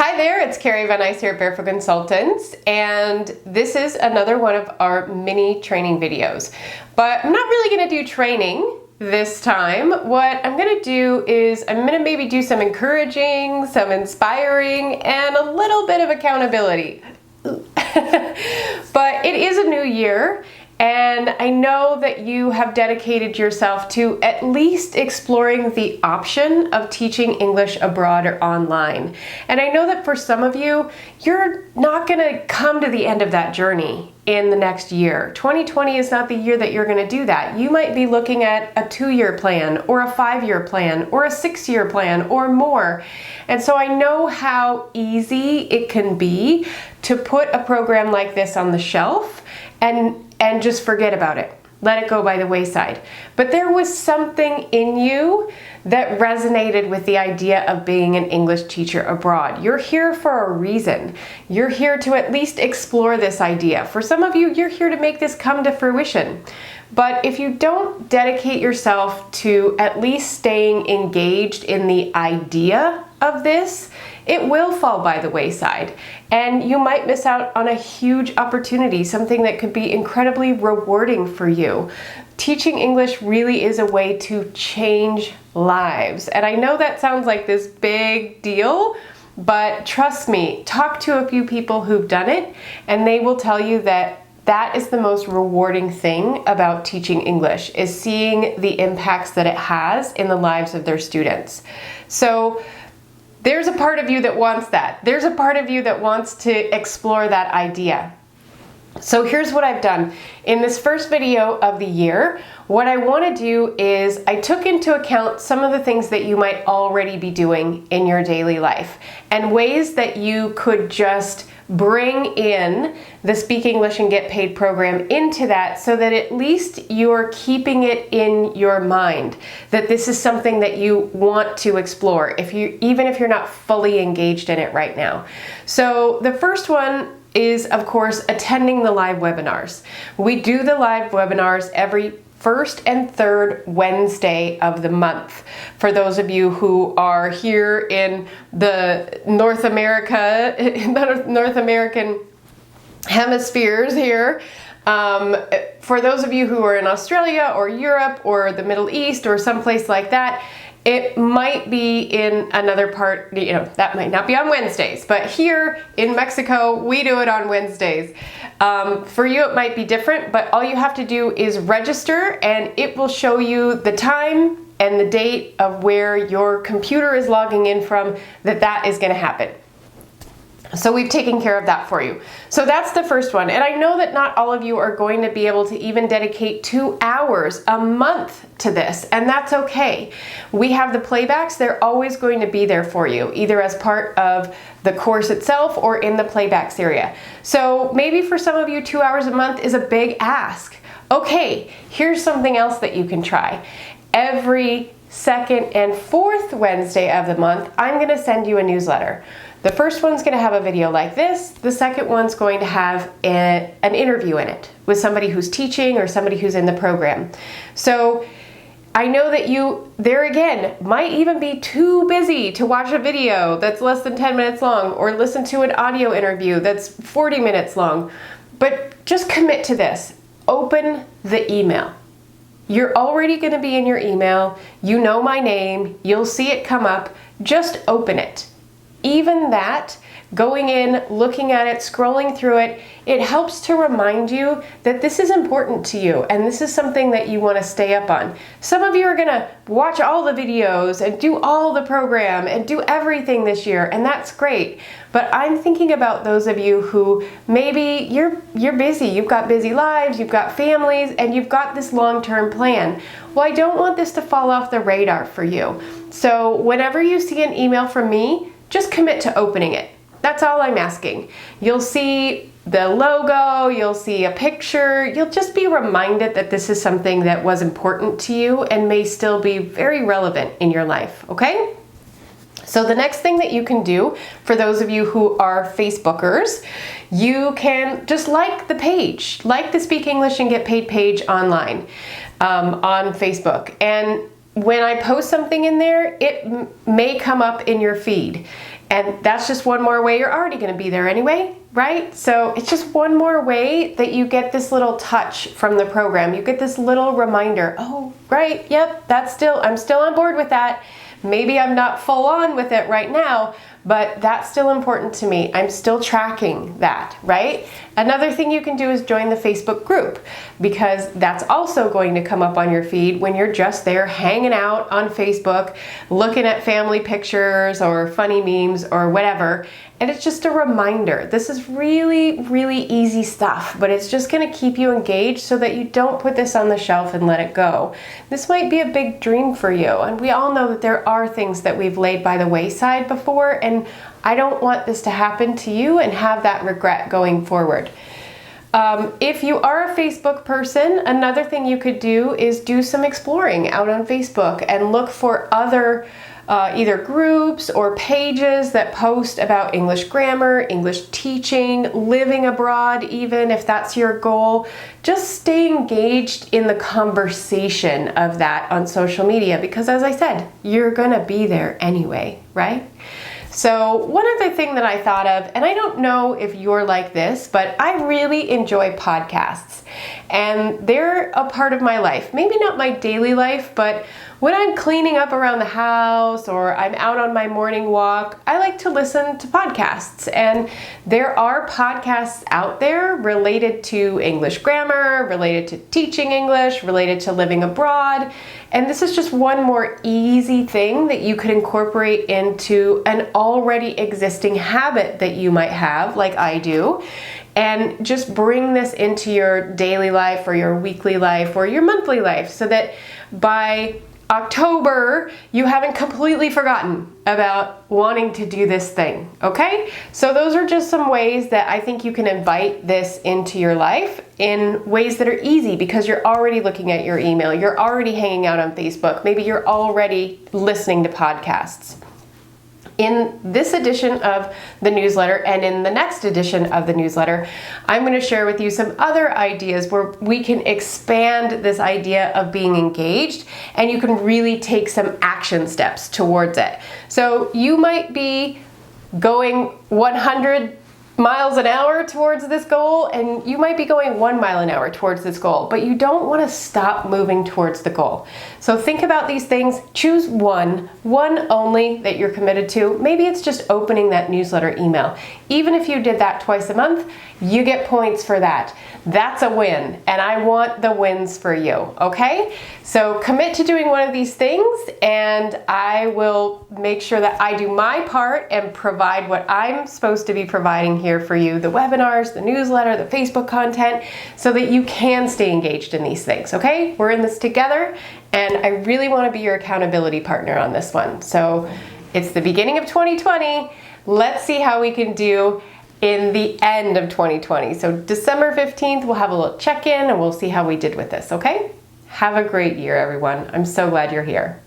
Hi there, it's Carrie Van Ice here at Barefoot Consultants, and this is another one of our mini training videos. But I'm not really going to do training this time. What I'm going to do is I'm going to maybe do some encouraging, some inspiring, and a little bit of accountability. But it is a new year, and I know that you have dedicated yourself to at least exploring the option of teaching English abroad or online. And I know that for some of you, you're not going to come to the end of that journey in the next year. 2020 is not the year that you're going to do that. You might be looking at a 2-year plan or a 5-year plan or a 6-year plan or more. And so I know how easy it can be to put a program like this on the shelf and just forget about it. Let it go by the wayside. But there was something in you that resonated with the idea of being an English teacher abroad. You're here for a reason. You're here to at least explore this idea. For some of you, you're here to make this come to fruition. But if you don't dedicate yourself to at least staying engaged in the idea of this, it will fall by the wayside, and you might miss out on a huge opportunity, something that could be incredibly rewarding for you. Teaching English really is a way to change lives, and I know that sounds like this big deal, but trust me, talk to a few people who've done it, and they will tell you that that is the most rewarding thing about teaching English, is seeing the impacts that it has in the lives of their students. So there's a part of you that wants that. There's a part of you that wants to explore that idea. So here's what I've done. In this first video of the year, what I want to do is I took into account some of the things that you might already be doing in your daily life and ways that you could just bring in the Speak English and Get Paid program into that, so that at least you're keeping it in your mind that this is something that you want to explore, even if you're not fully engaged in it right now. So the first one is, of course, attending the live webinars. We do the live webinars every first and third Wednesday of the month. For those of you who are here in the North American hemispheres here, for those of you who are in Australia or Europe or the Middle East or someplace like that, it might be in another part, that might not be on Wednesdays, but here in Mexico, we do it on Wednesdays. For you, it might be different, but all you have to do is register, and it will show you the time and the date of where your computer is logging in from, that is going to happen. So we've taken care of that for you. So that's the first one. And I know that not all of you are going to be able to even dedicate 2 hours a month to this, and that's okay. We have the playbacks. They're always going to be there for you, either as part of the course itself or in the playbacks area. So maybe for some of you, 2 hours a month is a big ask. Okay, here's something else that you can try. Every second and fourth Wednesday of the month, I'm going to send you a newsletter. The first one's going to have a video like this. The second one's going to have an interview in it with somebody who's teaching or somebody who's in the program. So I know that you, there again, might even be too busy to watch a video that's less than 10 minutes long or listen to an audio interview that's 40 minutes long. But just commit to this. Open the email. You're already going to be in your email. You know my name. You'll see it come up. Just open it. Even that, going in, looking at it, scrolling through it, it helps to remind you that this is important to you and this is something that you want to stay up on. Some of you are going to watch all the videos and do all the program and do everything this year, and that's great. But I'm thinking about those of you who maybe you're busy, you've got busy lives, you've got families, and you've got this long-term plan. Well, I don't want this to fall off the radar for you. So whenever you see an email from me, just commit to opening it. That's all I'm asking. You'll see the logo, you'll see a picture, you'll just be reminded that this is something that was important to you and may still be very relevant in your life, okay? So the next thing that you can do, for those of you who are Facebookers, you can just like the page, like the Speak English and Get Paid page online on Facebook. And when I post something in there, it may come up in your feed. And that's just one more way. You're already going to be there anyway, right? So it's just one more way that you get this little touch from the program. You get this little reminder, oh, right, yep, I'm still on board with that. Maybe I'm not full on with it right now, but that's still important to me. I'm still tracking that, right? Another thing you can do is join the Facebook group, because that's also going to come up on your feed when you're just there hanging out on Facebook, looking at family pictures or funny memes or whatever. And it's just a reminder. This is really, really easy stuff, but it's just going to keep you engaged so that you don't put this on the shelf and let it go. This might be a big dream for you, and we all know that there are things that we've laid by the wayside before, and I don't want this to happen to you and have that regret going forward. If you are a Facebook person, another thing you could do is do some exploring out on Facebook and look for other either groups or pages that post about English grammar, English teaching, living abroad, even if that's your goal. Just stay engaged in the conversation of that on social media, because as I said, you're gonna be there anyway, right? So one other thing that I thought of, and I don't know if you're like this, but I really enjoy podcasts, and they're a part of my life. Maybe not my daily life, but when I'm cleaning up around the house or I'm out on my morning walk, I like to listen to podcasts. And there are podcasts out there related to English grammar, related to teaching English, related to living abroad. And this is just one more easy thing that you could incorporate into an already existing habit that you might have, like I do, and just bring this into your daily life or your weekly life or your monthly life, so that by October, you haven't completely forgotten about wanting to do this thing, okay? So those are just some ways that I think you can invite this into your life in ways that are easy, because you're already looking at your email, you're already hanging out on Facebook, maybe you're already listening to podcasts. In this edition of the newsletter and in the next edition of the newsletter, I'm going to share with you some other ideas where we can expand this idea of being engaged, and you can really take some action steps towards it. So you might be going 100 miles an hour towards this goal, and you might be going 1 mile an hour towards this goal, but you don't want to stop moving towards the goal. So think about these things, choose one only that you're committed to. Maybe it's just opening that newsletter email. Even if you did that twice a month, you get points for that. That's a win, and I want the wins for you, okay? So commit to doing one of these things, and I will make sure that I do my part and provide what I'm supposed to be providing here for you, the webinars, the newsletter, the Facebook content, so that you can stay engaged in these things, okay? We're in this together, and I really want to be your accountability partner on this one. So it's the beginning of 2020. Let's see how we can do in the end of 2020. So December 15th, we'll have a little check-in and we'll see how we did with this, okay? Have a great year, everyone. I'm so glad you're here.